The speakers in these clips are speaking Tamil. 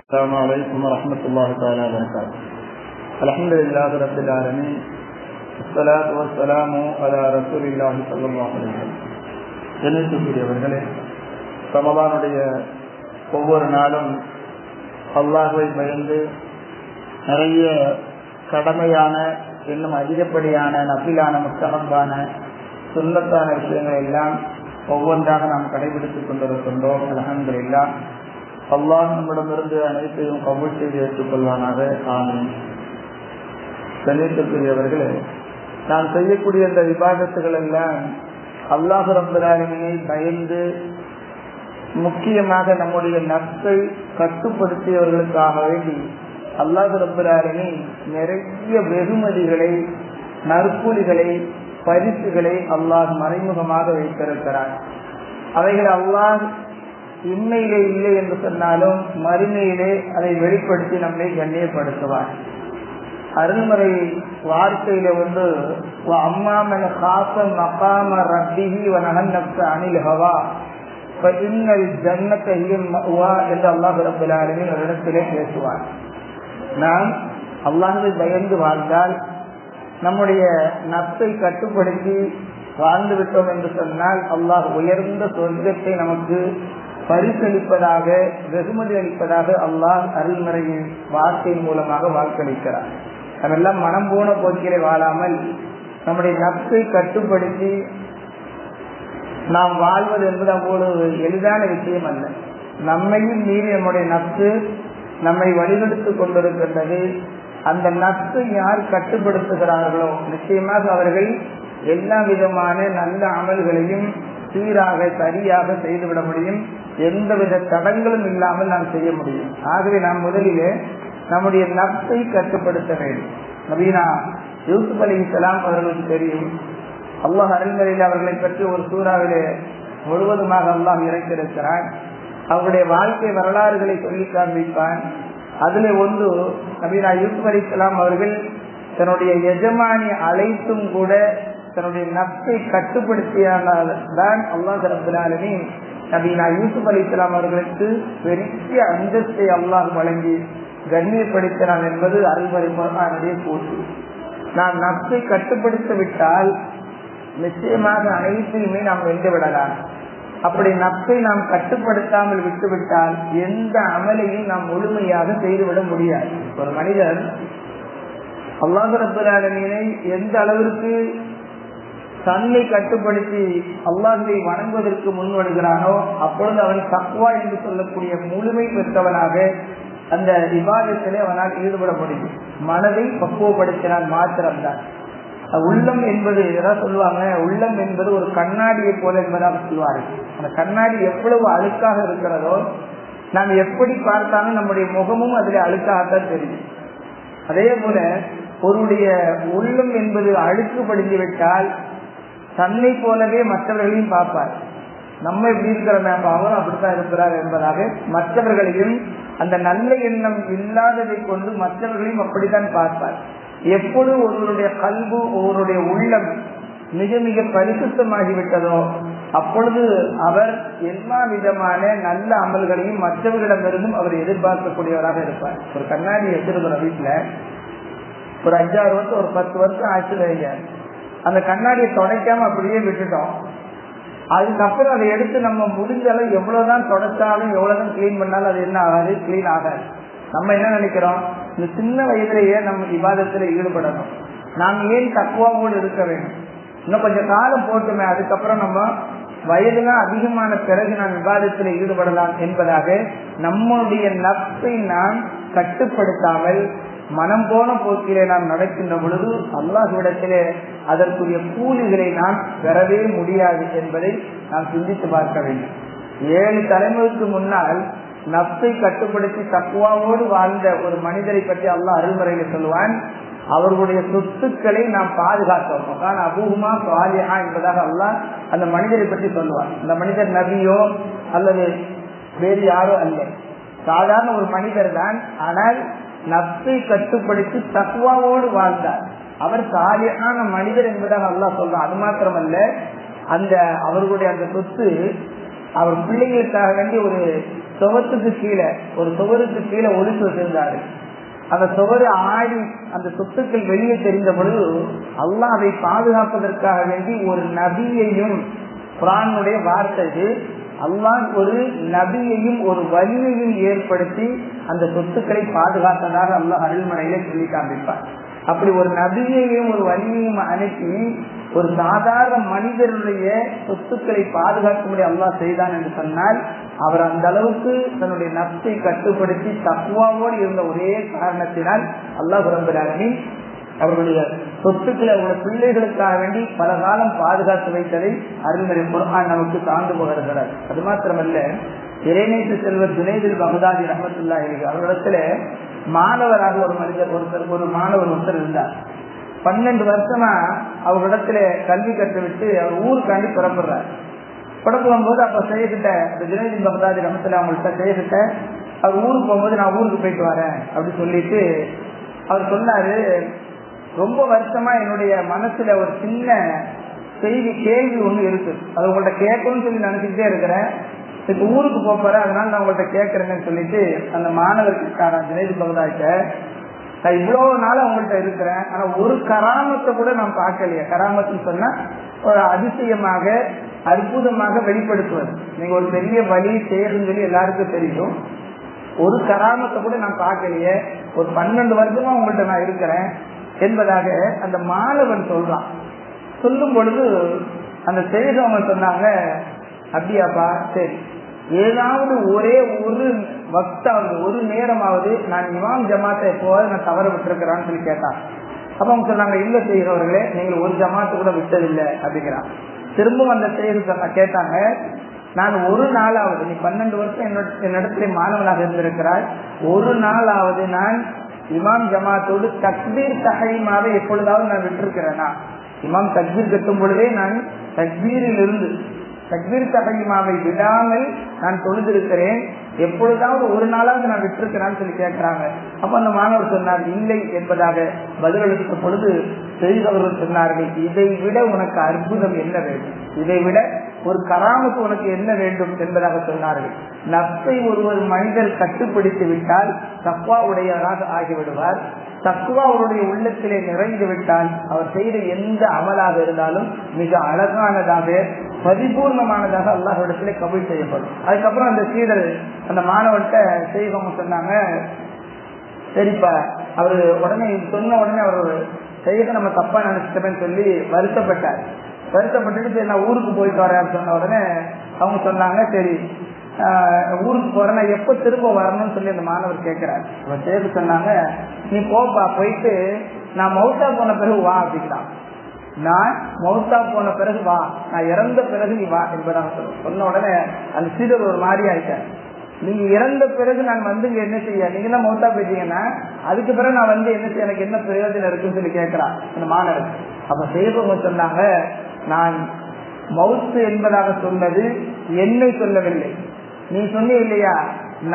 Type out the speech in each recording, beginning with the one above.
السلام عليكم ورحمة الله تعالى وبركاته. الحمد لله رب العالمين والصلاة والسلام على رسول الله صلى الله عليه وسلم. ஜெனத்துக்குரியவர்களே, ரமலானுடைய ஒவ்வொரு நாளும் அல்லாஹ்வை பயந்து நிறைய கடமையான இன்னும் அதிகப்படியான நஃபிலான முஸ்தஹப்பான சுன்னத்தான விஷயங்களை எல்லாம் ஒவ்வொன்றாக நாம் கடைபிடித்துக் கொண்டிருக்கின்றோம். அல்ஹம்துலில்லாஹ். அல்லாஹ் நம்மிடமிருந்து அனைத்தையும் கபூல் செய்து ஏற்றுக்கொள்வானாக. ஆமீன். கண்ணியத்திற்குரியவர்களே, நாம் செய்யக்கூடிய இந்த இபாதத்துகள் எல்லாம் அல்லாஹ் ரப்பல் ஆலமீனை பயந்து முக்கியமாக நம்முடைய நஃப்ஸை கட்டுப்படுத்தியவர்களுக்காக வேண்டி அல்லாஹ் ரப்பல் ஆலமீன் நிறைய வெகுமதிகளை, நற்கூலிகளை, பரிசுகளை அல்லாஹ் மறைமுகமாக வைத்திருக்கிறார். அவைகள் அல்லாஹ் இன்மையிலே இல்லை என்று சொன்னாலும் மறுமையிலே அதை வெளிப்படுத்தி நம்மை கண்ணியப்படுத்துவார். அருள்முறை வார்த்தையில அம்மாமன் காச மகாம ரப்பிஹி வனஹன் நஃப்ஸ அனில் ஹவா ஃபஇன்னல் ஜன்னத ஹியல் மஅவா என்று அல்லாஹ் ரப்பல் ஆலமீன் ஒரு இடத்திலே பேசுவார். நாம் அல்லாஹ்வை பயந்து வாழ்ந்தால், நம்முடைய நஃப்ஸை கட்டுப்படுத்தி வாழ்ந்து விட்டோம் என்று சொன்னால் அல்லாஹ் உயர்ந்த சொர்க்கத்தை நமக்கு பரிசளிப்பதாக, வெகுமதி அளிப்பதாக அல்லாஹ் அருள்முறையின் வார்த்தையின் மூலமாக வாக்களிக்கிறார். அதெல்லாம் மனம் போன போக்கிலே வாழாமல் நம்முடைய நஃப்ஸை கட்டுப்படுத்தி நாம் வாழ்வது என்பது அவ்வளவு எளிதான விஷயம் அல்ல. நம்மையும் மீறி நம்முடைய நஃப்ஸு நம்மை வழிநடத்திக் கொண்டிருக்கின்றது. அந்த நஃப்ஸை யார் கட்டுப்படுத்துகிறார்களோ நிச்சயமாக அவர்கள் எல்லா விதமான நல்ல அமல்களையும் சீராக சரியாக செய்துவிட முடியும். எந்தவித தடங்களும் இல்லாமல் நாம் செய்ய முடியும். ஆகவே நாம் முதலிலே நம்முடைய நஃப்ஸை கட்டுப்படுத்த வேண்டும். நபீனா யூசுப் அலைஹிஸ்ஸலாம் அவர்களுக்கு தெரியும். அல்லாஹ் அருள்முறையில் அவர்களை பற்றி ஒரு சூறாவிலே முழுவதுமாக அல்லாஹ் இறக்கியிருக்கிறான். அவருடைய வாழ்க்கை வரலாறுகளை சொல்லி காண்பிப்பான். அதிலே ஒன்று, நபீனா யூசுப் அலைஹிஸ்ஸலாம் அவர்கள் தன்னுடைய எஜமானி அழைத்தும் கூட தன்னுடைய நஃப்ஸை கட்டுப்படுத்தியதான் அல்லாஹ் ரப்பல் ஆலமீன் நபீனா யூசுப் அலைஹிஸ்ஸலாம் அவர்களுக்கு பெரிய அந்தஸ்தை அல்லாஹ் வழங்கி கண்ணியப்படுத்தினான் என்பது அருள்முறை குர்ஆனுடைய கூற்று. நாம் நஃப்ஸை கட்டுப்படுத்த விட்டால் நிச்சயமாக அனைத்தையுமே நாம் வென்று விடலாம். அப்படி நஃப்ஸை நாம் கட்டுப்படுத்தாமல் விட்டுவிட்டால் எந்த அமலையும் நாம் முழுமையாக செய்துவிட முடியாது. ஒரு மனிதர் அல்லாஹ் ரப்பல் ஆலமீனை எந்த அளவிற்கு தன்னை கட்டுப்படுத்தி அல்லாஹ்வை வணங்குவதற்கு முன்வடுகிறானோ அப்பொழுது அவன் தக்வா என்று சொல்லக்கூடிய முழுமை பெற்றவனாக அந்த இபாதத்திலே அவனால் ஈடுபட முடியும். மனதை பக்குவப்படுத்தினால் மாத்திரம்தான். உள்ளம் என்பது எதாவது சொல்லுவாங்க, உள்ளம் என்பது ஒரு கண்ணாடியை போல என்பதாக சொல்வார்கள். அந்த கண்ணாடி எவ்வளவு அழுக்காக இருக்கிறதோ நாம் எப்படி பார்த்தாலும் நம்முடைய முகமும் அதில் அழுக்காகத்தான் தெரியும். அதே போல ஒருடைய உள்ளம் என்பது அழுக்கு படிந்து விட்டால் தன்னை போலவே மற்றவர்களையும் பார்ப்பார். நம்ம எப்படி இருக்கிறோம், அவரும் அப்படித்தான் இருக்கிறார் என்பதாக மற்றவர்களையும் அந்த நல்ல எண்ணம் இல்லாததை கொண்டு மற்றவர்களையும் அப்படித்தான் பார்ப்பார். எப்பொழுது ஒருவருடைய கல்பு, ஒருவருடைய உள்ளம் மிக மிக பரிசுத்தமாகிவிட்டதோ அப்பொழுது அவர் எல்லா விதமான நல்ல அமல்களையும் மற்றவர்களிடமிருந்தும் அவர் எதிர்பார்க்கக்கூடியவராக இருப்பார். ஒரு கண்ணாடி வச்சிருக்கிற வீட்டுல ஒரு 5-6 வருஷம், ஒரு 10 வருஷம் ஆச்சு வைங்க, அந்த கண்ணாடியை துடைக்காம அப்படியே விட்டுட்டோம். அதுக்கப்புறம் அதை எடுத்து நம்ம முடிஞ்சாலும் எவ்வளவுதான் தொடச்சாலும் எவ்வளவுதான் கிளீன் பண்ணாலும் அது என்ன ஆகாது, கிளீன் ஆகாது. நம்ம என்ன நினைக்கிறோம், இந்த சின்ன வயதிலேயே நம்ம இபாதத்துல ஈடுபடணும், நாம் ஏன் தக்வாவோடு இருக்க வேண்டும், இன்னும் கொஞ்சம் காலம் போட்டுமே, அதுக்கப்புறம் நம்ம வயதுலாம் அதிகமான பிறகு நாம் இபாதத்துல ஈடுபடலாம் என்பதாக நம்முடைய நஃப்ஸை நாம் கட்டுப்படுத்தாமல் மனம் போன போக்கிலே நாம் நடக்கின்ற பொழுது அல்லாஹ்விடத்திலே அதற்குரிய கூலிகளை நாம் பெறவே முடியாது என்பதை நாம் சிந்தித்து பார்க்க வேண்டும். 7 தலைமுறைக்கு முன்னால் நஃப்ஸை கட்டுப்படுத்தி தக்வாவோடு வாழ்ந்த ஒரு மனிதரை பற்றி அல்லாஹ் அருள்முறையில் சொல்லுவான். அவர்களுடைய சொத்துக்களை நாம் பாதுகாத்தோம். அபூஹுமா சாலிஹா என்பதாக அல்லாஹ் அந்த மனிதரை பற்றி சொல்லுவான். அந்த மனிதர் நபியோ அல்லது வேறு யாரோ அல்ல, சாதாரண ஒரு மனிதர் தான். ஆனால் நஃப்ஸை கட்டுப்படுத்தி தக்வாவோடு வாழ்ந்தார். அவர் சாலிஹான மனிதர் என்பதாக அல்லாஹ் சொல்றான். அது மாத்திரமல்ல, அந்த அவர்களுடைய அந்த சொத்து அவர் பிள்ளைகளுக்காக வேண்டி ஒரு சுவருக்கு கீழே ஒளிச்சு வச்சிருந்தாரு. அந்த சுவரு ஆடி அந்த சொத்துக்கள் வெளியே தெரிந்த பொழுது அல்லாஹ் அதை பாதுகாப்பதற்காக வேண்டி ஒரு நபியையும், குர்ஆனுடைய வார்த்தை, அல்லாஹ் ஒரு நபியையும் ஒரு வலியையும் ஏற்படுத்தி அந்த சொத்துக்களை பாதுகாத்ததாக அல்லாஹ் அருள்மறையில சொல்லி காண்பிப்பார். அப்படி ஒரு நபியையும் ஒரு வலியையும் அனுப்பி ஒரு சாதாரண மனிதனுடைய சொத்துக்களை பாதுகாக்கும்படி அல்லாஹ் செய்தான் என்று சொன்னால், அவர் அந்த அளவுக்கு தன்னுடைய நப்சை கட்டுப்படுத்தி தக்வாவோடு இருந்த ஒரே காரணத்தினால் அல்லாஹ் ரப்பல் ஆலமீன் அவர்களுடைய சொத்துக்களை அவருடைய பிள்ளைகளுக்காக வேண்டி பல காலம் பாதுகாத்து வைத்ததை அருள்மறை குர்ஆன் நமக்கு சார்ந்து போகிறார். அது மாத்திரமல்ல, இறைநேச செல்வர் ஜுனைதுல் பக்தாதி ரஹ்மத்துல்லாஹி அலைஹி அவர்களிடத்துல மாணவராக ஒரு மாணவர் ஒருத்தர் இருந்தார். 12 வருஷமா அவர்களிடத்துல கல்வி கற்றுவிட்டு அவர் ஊருக்காண்டி புறப்படுறார். புறப்படும் போது அப்ப செய்யக்கிட்ட ஜுனைதுல் பக்தாதி ரஹ்மத்துல்லாஹி அவங்கள்ட்ட செய்யக்கிட்ட அவர் ஊருக்கு போகும்போது நான் ஊருக்கு போயிட்டு வரேன் அப்படின்னு சொல்லிட்டு அவர் சொன்னாரு, ரொம்ப வருஷமா என்னுடைய மனசுல ஒரு சின்ன கேள்வி ஒண்ணு இருக்கு, அது உங்கள்ட்ட கேட்கணும்னு சொல்லி நினைச்சுக்கிட்டே இருக்கிறேன். இப்ப ஊருக்கு போறேன், அதனால நான் உங்கள்ட்ட கேட்கறேன்னு சொல்லிட்டு அந்த மாணவருக்கு ஜுனைதுல் பக்தாதிட்ட, நான் இவ்வளவு நாள் உங்கள்கிட்ட இருக்கிறேன், ஆனா ஒரு கராமத்தை கூட நான் பார்க்கலையே. கராமத்துன்னு சொன்னா ஒரு அதிசயமாக அற்புதமாக வெளிப்படுத்துவது. நீங்க ஒரு பெரிய வழி செய்யறதுன்னு சொல்லி எல்லாருக்கும் தெரியும். ஒரு கராமத்தை கூட நான் பார்க்கலையே, ஒரு 12 வருஷமா உங்கள்கிட்ட நான் இருக்கிறேன் என்பதாக அந்த மாணவன் சொல்றான். சொல்லும் பொழுது அந்த செய்தவங்க சொன்னாங்க, அப்படியாப்பா, சரி, ஏதாவது ஒரே ஒரு வக்தாவது ஒரு நேரமாவது நான் இமாம் ஜமாத்தை எப்போவாது நான் தவற விட்டுருக்கிறான்னு சொல்லி கேட்டான். அப்ப அவங்க சொன்னாங்க, இல்ல செய்கிறவர்களே, நீங்கள் ஒரு ஜமாத்து கூட விட்டதில்லை அப்படிங்கிறான். திரும்பவும் அந்த செய்தி கேட்டாங்க, நான் ஒரு நாளாவது, நீ 12 வருஷம் என்னிடத்துல மாணவனாக இருந்திருக்கிறாய், ஒரு நாளாவது நான் இமாம் ஜமாத்தோடு தக்பீர் தஹரீமாவை எப்பொழுதாவது நான் விட்டிருக்கிறேனா? இமாம் தக்பீர் கட்டும் பொழுதே நான் தக்பீரில் இருந்து தக்பீர் தஹரீமாவை விடாமல் நான் தொழுதிருக்கிறேன், எப்பொழுதாவது ஒரு நாளாவது நான் விட்டிருக்கிறேன்னு சொல்லி கேட்கிறாங்க. அப்ப அந்த மாணவர் சொன்னார், இல்லை என்பதாக பதிலளித்த பொழுது செய்தவர்கள் சொன்னார்கள், இதை விட உனக்கு அற்புதம் என்ன வேண்டும், இதை விட ஒரு கராமத்து உனக்கு என்ன வேண்டும் என்பதாக சொன்னார்கள். நப்சை ஒரு மனிதர் கட்டுப்படுத்தி விட்டால் தக்வா உடையவராக ஆகிவிடுவார். தக்வா அவருடைய உள்ளத்திலே நிறைந்து விட்டால் அவர் செய்த எந்த அமலாக இருந்தாலும் மிக அழகானதாக பரிபூர்ணமானதாக அல்லாஹ்விடத்திலே கபூல் செய்யப்படும். அதுக்கப்புறம் அந்த சீடர் அந்த மாணவர்கிட்ட செய்தவங்க சொன்னாங்க, சரிப்பா, அவரு உடனே சொன்ன உடனே அவர் செய்த நம்ம தப்பா நினைச்சிட்டேன்னு சொல்லி வருத்தப்பட்டார். வருத்தப்பட்டுட்டு சரி நான் ஊருக்கு போயிட்டு வரேன் சொன்ன உடனே அவங்க சொன்னாங்க, சரி ஊருக்கு போறேன், நான் எப்ப திரும்ப வரணும்னு சொல்லி அந்த மாணவர் கேட்கிறார். அவர் சேர்த்து சொன்னாங்க, நீ போப்பா, போயிட்டு நான் மௌத்தா போன பிறகு வா அப்படிங்கிறான். நான் மௌத்தா போன பிறகு வா, நான் இறந்த பிறகு நீ வா என்பதாக சொன்ன உடனே அந்த சீடர் ஒரு மாதிரி ஆயிட்டார். நீங்க இறந்த பிறகு நான் வந்து என்ன செய்ய, நீங்க தான் மௌத்தா போயிட்டீங்கன்னா அதுக்கு பிறகு நான் வந்து என்ன செய்ய, எனக்கு என்ன பிரயோஜனம் இருக்குன்னு சொல்லி கேட்கிறான் அந்த மாணவர். அப்ப செய்தவங்க சொன்னாங்க, நான் மௌத்து என்பதாக சொன்னது என்னை சொல்லவில்லை, நீ சொன்ன இல்லையா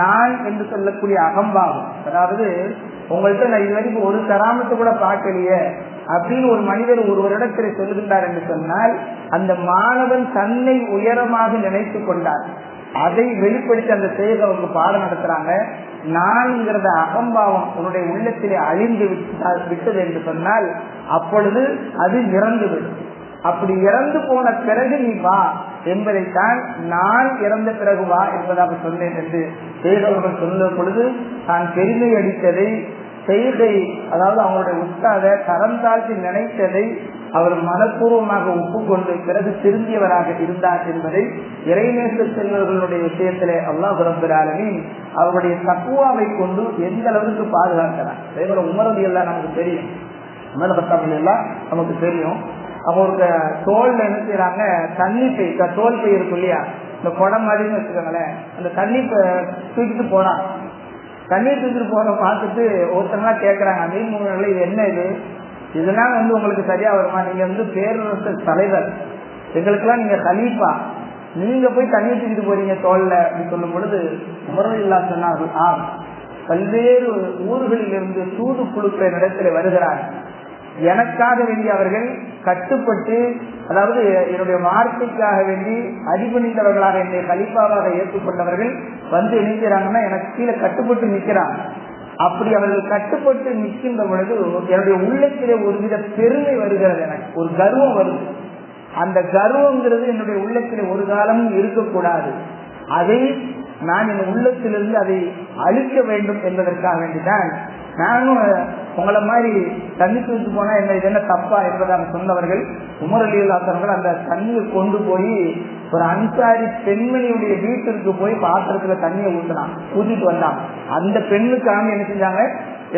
நான் என்று சொல்லக்கூடிய அகம்பாவம். அதாவது உங்கள்கிட்ட நான் இது வரைக்கும் ஒரு கராமத்தை கூட பார்க்கலையே அப்படின்னு ஒரு மனிதர் ஒருவரிடத்திலே சொல்லுகின்றார் என்று சொன்னால், அந்த மாணவன் தன்னை உயரமாக நினைத்து கொண்டார். அதை வெளிப்படுத்தி அந்த செய்தவங்க பாடம் நடத்துறாங்க. நான்ங்கிறத அகம்பாவம் உன்னுடைய உள்ளத்திலே அழிந்து விட்டது என்று சொன்னால் அப்பொழுது அது இறந்துவிடும். அப்படி இறந்து போன பிறகு நீ வா என்பதைத்தான் நான் இறந்த பிறகு வா என்பதாக சொன்னேன் என்று செய்தவர்கள் சொல்ல பொழுது தான் பெருமை அடித்ததை செய்தை, அதாவது அவங்களுடைய உஸ்தாத தரம் தாழ்த்தி நினைத்ததை அவர் மனப்பூர்வமாக ஒப்புக்கொண்டு பிறகு திரும்பியவராக இருந்தார் என்பதை இறைநேச செல்வர்களுடைய விஷயத்திலே அல்லாஹ் ரப்பல் ஆலமீன் அவருடைய தக்வாவை கொண்டு எந்த அளவுக்கு பாதுகாக்கிறார். அதே போல உமரது எல்லாம் நமக்கு தெரியும், உமர் பத்தாமல் எல்லாம் நமக்கு தெரியும். அவங்க தோல்ல என்ன செய்யறாங்க, தண்ணி தோல் பை இருக்கும் இல்லையா, இந்த குடம் மாதிரின்னு வச்சுக்கோங்களேன், அந்த தண்ணி தூக்கிட்டு போறாங்க. தண்ணீர் தூக்கிட்டு போற பார்த்துட்டு ஒருத்தங்களாம் கேட்கறாங்க, மீன்முகங்களை இது என்ன இது, இதெல்லாம் வந்து உங்களுக்கு சரியா வருமா, நீங்க வந்து பேரரசு தலைவர், எங்களுக்கெல்லாம் நீங்க கலீஃபா, நீங்க போய் தண்ணீர் தூக்கிட்டு போறீங்க தோல்ல அப்படின்னு சொல்லும் பொழுது உமரல்லா சொன்னார்கள், பல்வேறு ஊர்களில் இருந்து தூது குழுக்கள் இடத்துல வருகிறார்கள். எனக்காக வேண்டி அவர்கள் கட்டுப்பட்டு, அதாவது என்னுடைய வார்த்தைக்காக வேண்டி அடிபணிந்தவர்களாக என்னை கலிப்பாவாக ஏற்றுக்கொண்டவர்கள் வந்து நினைக்கிறாங்கன்னா எனக்கு கீழே கட்டுப்பட்டு நிற்கிறாங்க. அப்படி அவர்கள் கட்டுப்பட்டு நிற்கின்ற பொழுது என்னுடைய உள்ளத்திலே ஒருவித பெருமை வருகிறது, எனக்கு ஒரு கர்வம் வருது. அந்த கர்வங்கிறது என்னுடைய உள்ளத்திலே ஒரு காலமும் இருக்கக்கூடாது. அதை நான் என் உள்ளத்திலிருந்து அதை அழிக்க வேண்டும் என்பதற்காக வேண்டிதான் நானும் உங்களை மாதிரி தண்ணி தூக்கி போனா என்ன தப்பா என்பதாக சொன்னவர்கள் உமர் ரலியல்லாஹு அன்ஹு அந்த தண்ணியை கொண்டு போய் ஒரு அன்சாரி பெண்மணியுடைய வீட்டிற்கு போய் பாத்திரத்துல தண்ணியை ஊத்திட்டு வந்தான். அந்த பெண்ணுக்காக என்ன செஞ்சாங்க,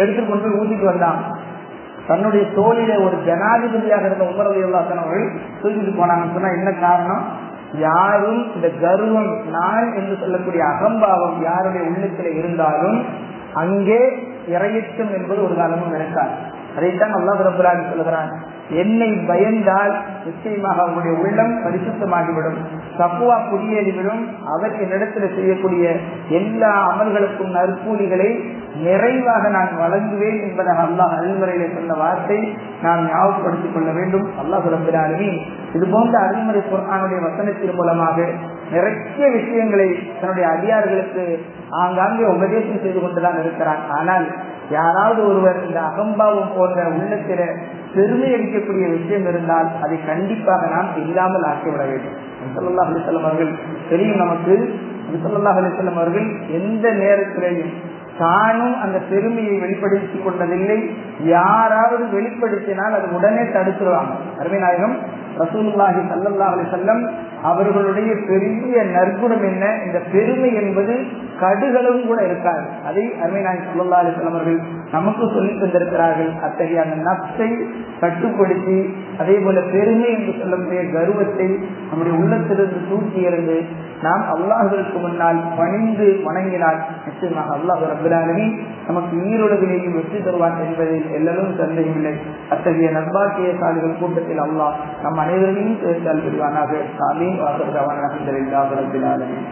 எடுத்துட்டு கொண்டு போய் ஊத்திட்டு வந்தான். தன்னுடைய தோளிலே ஒரு ஜனாதிபதியாக இருந்த உமர் ரலியல்லாஹு அன்ஹு அவர்கள் தூக்கிட்டு போனாங்கன்னு சொன்னா என்ன காரணம்? யாரும் இந்த கர்வம், நான் என்று சொல்லக்கூடிய அகம்பாவம் யாருடைய உள்ளத்திலே இருந்தாலும் அங்கே இறையச்சம் என்பது ஒரு காலமும் நடக்காது. அதைத்தான் அல்லாஹ் ரப்பல் ஆலமீன் சொல்கிறான், என்னை பயந்தால் நிச்சயமாக அவருடைய உள்ளம் பரிசுத்தமாகிவிடும், தக்வா குடியேறிவிடும், அவர் என்னிடத்தில் செய்யக்கூடிய எல்லா அமல்களுக்கும் நற்கூலிகளை நிறைவாக நான் வழங்குவேன் என்பதாக அல்லாஹ் அருள்முறையிலே சொன்ன வார்த்தை நாம் ஞாபகப்படுத்திக் கொள்ள வேண்டும். அல்லாஹ் ரப்பல் ஆலமீன் இது போன்ற அருள்முறை குர்ஆனுடைய வசனத்தின் மூலமாக நிறைய விஷயங்களை தன்னுடைய அடியார்களுக்கு ஆங்காங்கே உபதேசம் செய்து கொண்டுதான் இருக்கிறான். ஆனால் யாராவது ஒருவர் இந்த அகம்பாவம் போன்ற உள்ளத்தில பெருமை அளிக்கக்கூடிய விஷயம் இருந்தால் அதை கண்டிப்பாக நாம் இல்லாமல் ஆக்கிவிட வேண்டும். ஸல்லல்லாஹு அலைஹி வஸல்லம் அவர்கள் தெரியும் நமக்கு, ஸல்லல்லாஹு அலைஹி வஸல்லம் அவர்கள் எந்த நேரத்திலேயும் தானும் அந்த பெருமையை வெளிப்படுத்திக் கொண்டதில்லை. யாராவது வெளிப்படுத்தினால் அது உடனே தடுத்துருவாங்க. அருமை நாயகம் ரசூலுல்லாஹி ஸல்லல்லாஹு அலைஹி வஸல்லம் அவர்களுடைய பெரிய நற்குணம் என்ன, இந்த பெருமை என்பது கடுகளவும் கூட இருக்காது. அதை அருமை நாயகம் ஸல்லல்லாஹு அலைஹி வஸல்லம் அவர்கள் நமக்கு சொல்லித் தந்திருக்கிறார்கள். அத்தகைய அந்த நப்சை கட்டுப்படுத்தி, அதே போல பெருமை என்று சொல்லக்கூடிய கர்வத்தை நம்முடைய உள்ளத்திலிருந்து தூக்கி எறிந்து நாம் அல்லாஹ்விற்கு முன்னால் பணிந்து வணங்கினால் நிச்சயமாக அல்லாஹ் ரப்பல் ஆலமீன் நமக்கு ஈருலகிலேயும் வெற்றி தருவான் என்பதில் எல்லோரும் சந்தேகமில்லை. அத்தகைய நற்பாக்கியசாலிகள் கூட்டத்தில் அல்லாஹ் நம் அனைவரையும் சேர்த்தால் புரிவானாக. ஆமீன். வாசல் அல்ஹம்துலில்லாஹி ரப்பில் ஆலமீன்.